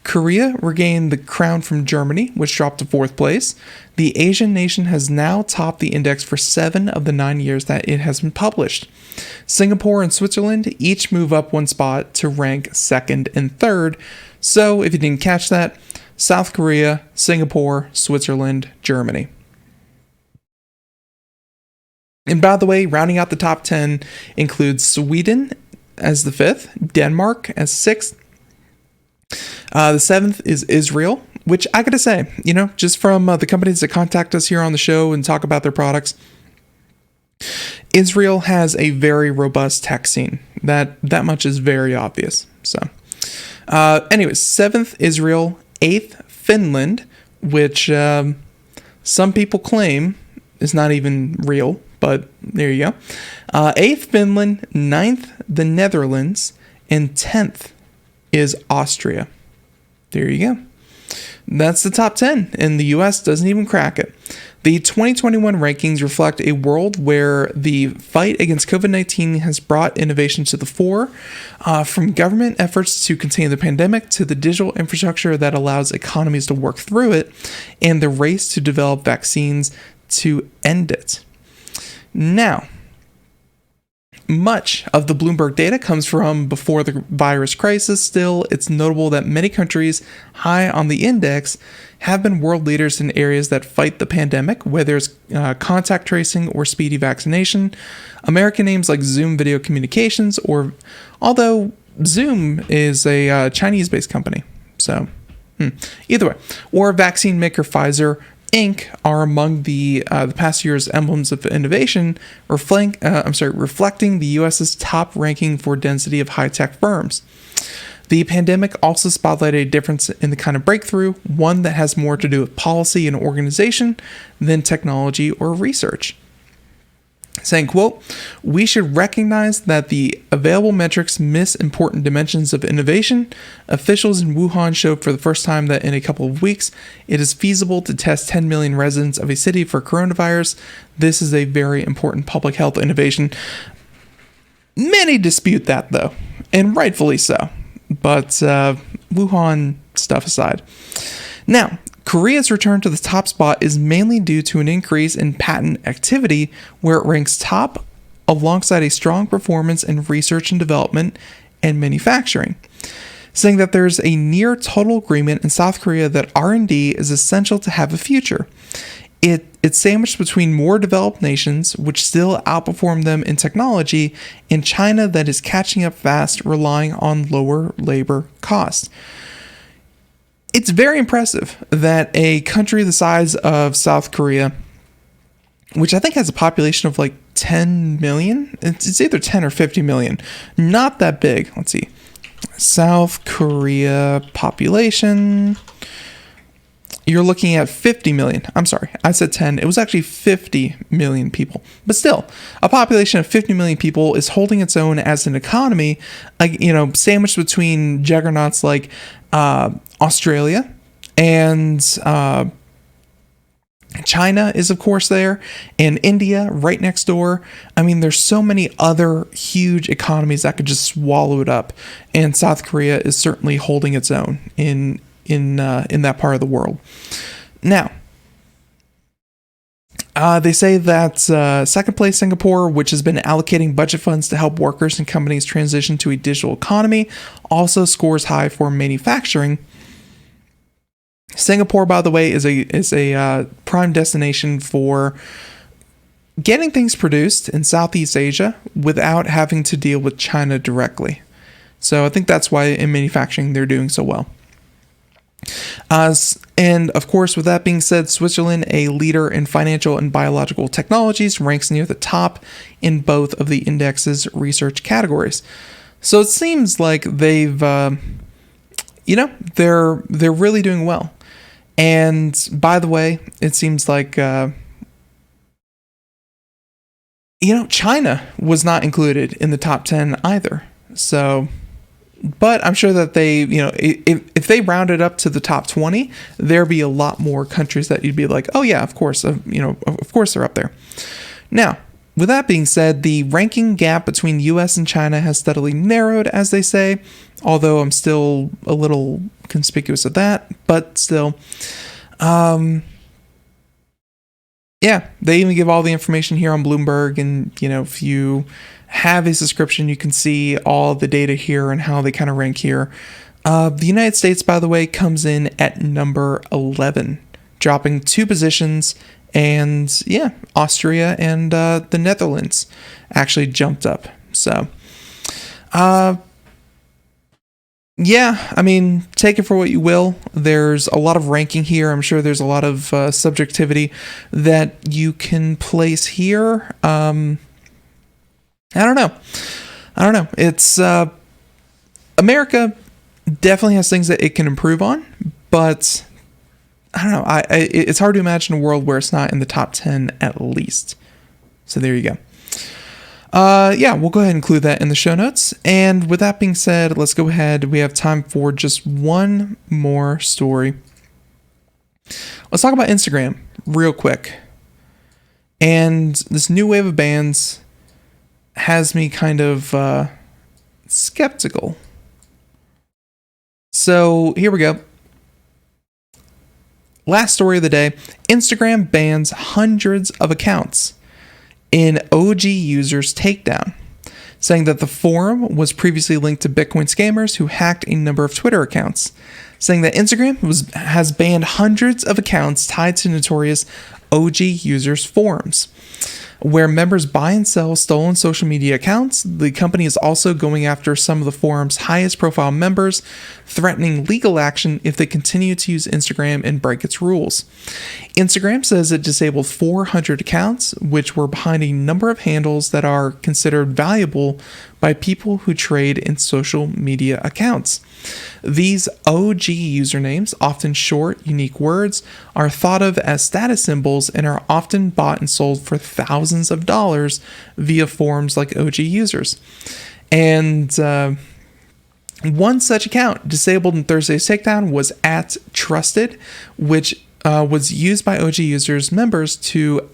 Korea regained the crown from Germany, which dropped to fourth place. The Asian nation has now topped the index for 7 of the 9 years that it has been published. Singapore and Switzerland each move up one spot to rank second and third. So, if you didn't catch that, South Korea, Singapore, Switzerland, Germany. And by the way, rounding out the top 10 includes Sweden as the 5th, Denmark as 6th. The 7th is Israel, which I gotta say, just from the companies that contact us here on the show and talk about their products, Israel has a very robust tech scene. That much is very obvious. So, anyways, 7th, Israel, 8th, Finland, which some people claim is not even real, but there you go. 8th, Finland, 9th, the Netherlands, and 10th is Austria. There you go. That's the top 10, and the US doesn't even crack it. The 2021 rankings reflect a world where the fight against COVID-19 has brought innovation to the fore, from government efforts to contain the pandemic to the digital infrastructure that allows economies to work through it, and the race to develop vaccines to end it. Now, much of the Bloomberg data comes from before the virus crisis. Still, it's notable that many countries high on the index have been world leaders in areas that fight the pandemic, whether it's contact tracing or speedy vaccination. American names like Zoom Video Communications, although Zoom is a Chinese-based company, so either way, or vaccine maker Pfizer Inc. are among the past year's emblems of innovation, reflecting the U.S.'s top ranking for density of high-tech firms. The pandemic also spotlighted a difference in the kind of breakthrough, one that has more to do with policy and organization than technology or research. Saying, quote, "We should recognize that the available metrics miss important dimensions of innovation. Officials in Wuhan showed for the first time that in a couple of weeks, it is feasible to test 10 million residents of a city for coronavirus. This is a very important public health innovation." Many dispute that, though, and rightfully so. But Wuhan stuff aside. Now, Korea's return to the top spot is mainly due to an increase in patent activity, where it ranks top alongside a strong performance in research and development and manufacturing, saying that there's a near total agreement in South Korea that R&D is essential to have a future. It's sandwiched between more developed nations, which still outperform them in technology, and China that is catching up fast, relying on lower labor costs. It's very impressive that a country the size of South Korea, which I think has a population of like 10 million, it's either 10 or 50 million, not that big. Let's see. South Korea population, you're looking at 50 million. I'm sorry, I said 10. It was actually 50 million people. But still, a population of 50 million people is holding its own as an economy, sandwiched between juggernauts like Australia and China is, of course, there, and India right next door. I mean, there's so many other huge economies that could just swallow it up, and South Korea is certainly holding its own in that part of the world. Now, they say that second place Singapore, which has been allocating budget funds to help workers and companies transition to a digital economy, also scores high for manufacturing. Singapore, by the way, is a prime destination for getting things produced in Southeast Asia without having to deal with China directly. So I think that's why in manufacturing they're doing so well. And of course, with that being said, Switzerland, a leader in financial and biological technologies, ranks near the top in both of the index's research categories. So it seems like they've, they're really doing well. And by the way, it seems like, China was not included in the top 10 either. So, but I'm sure that they, if they rounded up to the top 20, there'd be a lot more countries that you'd be like, oh yeah, of course, of course they're up there. Now, with that being said, the ranking gap between US and China has steadily narrowed, as they say, although I'm still a little conspicuous of that, but still. Yeah, they even give all the information here on Bloomberg, and if you have a subscription, you can see all the data here and how they kind of rank here. The United States, by the way, comes in at number 11, dropping 2 positions. And yeah, Austria and the Netherlands actually jumped up. So, yeah, I mean, take it for what you will. There's a lot of ranking here. I'm sure there's a lot of subjectivity that you can place here. I don't know. It's America definitely has things that it can improve on, but I don't know. It's hard to imagine a world where it's not in the top 10 at least. So there you go. Yeah, we'll go ahead and include that in the show notes. And with that being said, let's go ahead. We have time for just one more story. Let's talk about Instagram real quick. And this new wave of bans has me kind of skeptical. So here we go. Last story of the day, Instagram bans hundreds of accounts in OG users' takedown, saying that the forum was previously linked to Bitcoin scammers who hacked a number of Twitter accounts, saying that Instagram has banned hundreds of accounts tied to notorious OG users' forums. Where members buy and sell stolen social media accounts, the company is also going after some of the forum's highest profile members, threatening legal action if they continue to use Instagram and break its rules. Instagram says it disabled 400 accounts, which were behind a number of handles that are considered valuable by people who trade in social media accounts. These OG usernames, often short, unique words, are thought of as status symbols and are often bought and sold for thousands of dollars via forums like OG users. And one such account disabled in Thursday's takedown was @Trusted, which was used by OG users members to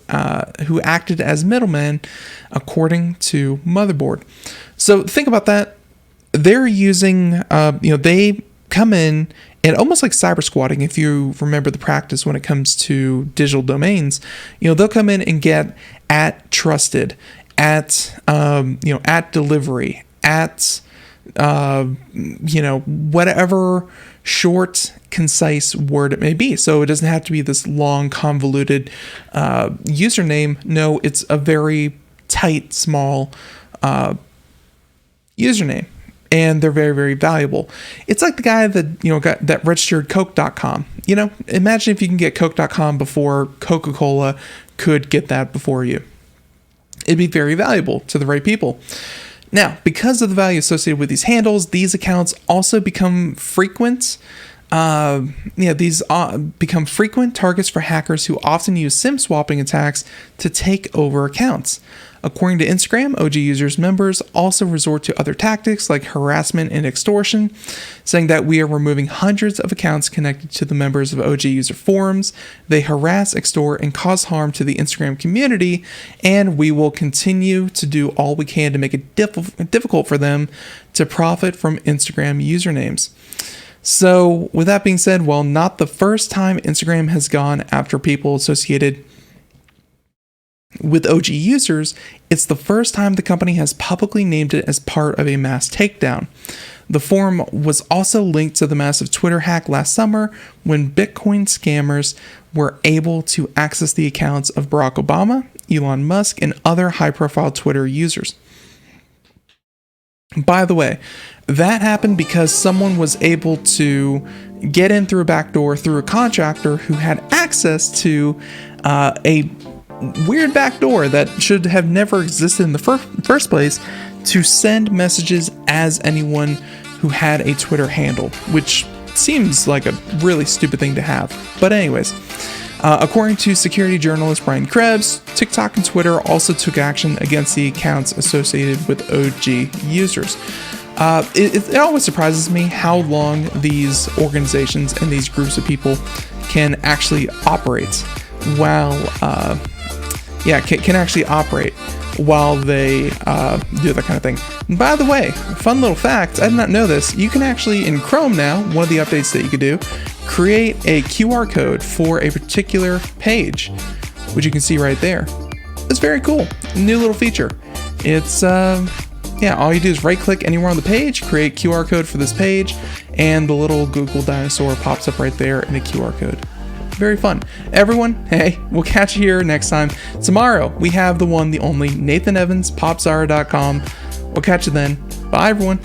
who acted as middlemen, according to Motherboard. So think about that. They're using, they come in and almost like cyber squatting, if you remember the practice when it comes to digital domains, they'll come in and get @Trusted, @delivery, whatever short, concise word it may be. So it doesn't have to be this long, convoluted username. No, it's a very tight, small username. And they're very, very valuable. It's like the guy that, got that registered Coke.com. Imagine if you can get Coke.com before Coca-Cola could get that before you. It'd be very valuable to the right people. Now, because of the value associated with these handles, these accounts also become frequent. These become frequent targets for hackers who often use SIM swapping attacks to take over accounts. According to Instagram, OG users members also resort to other tactics like harassment and extortion, saying that we are removing hundreds of accounts connected to the members of OG user forums. They harass, extort, and cause harm to the Instagram community, and we will continue to do all we can to make it difficult for them to profit from Instagram usernames. So, with that being said, while not the first time Instagram has gone after people associated with OG users, it's the first time the company has publicly named it as part of a mass takedown. The forum was also linked to the massive Twitter hack last summer when Bitcoin scammers were able to access the accounts of Barack Obama, Elon Musk, and other high-profile Twitter users. By the way, that happened because someone was able to get in through a backdoor through a contractor who had access to a weird backdoor that should have never existed in the first place to send messages as anyone who had a Twitter handle, which seems like a really stupid thing to have. But anyways, according to security journalist Brian Krebs, TikTok and Twitter also took action against the accounts associated with OG users. It always surprises me how long these organizations and these groups of people can actually operate while, can actually operate while they do that kind of thing. And by the way, fun little fact, I did not know this, you can actually, in Chrome now, one of the updates that you could do, create a QR code for a particular page, which you can see right there. It's very cool. New little feature. It's, all you do is right click anywhere on the page, create QR code for this page, and the little Google dinosaur pops up right there in a QR code. Very fun. Everyone, hey, we'll catch you here next time. Tomorrow, we have the one, the only, Nathan Evans, popzara.com. We'll catch you then. Bye, everyone.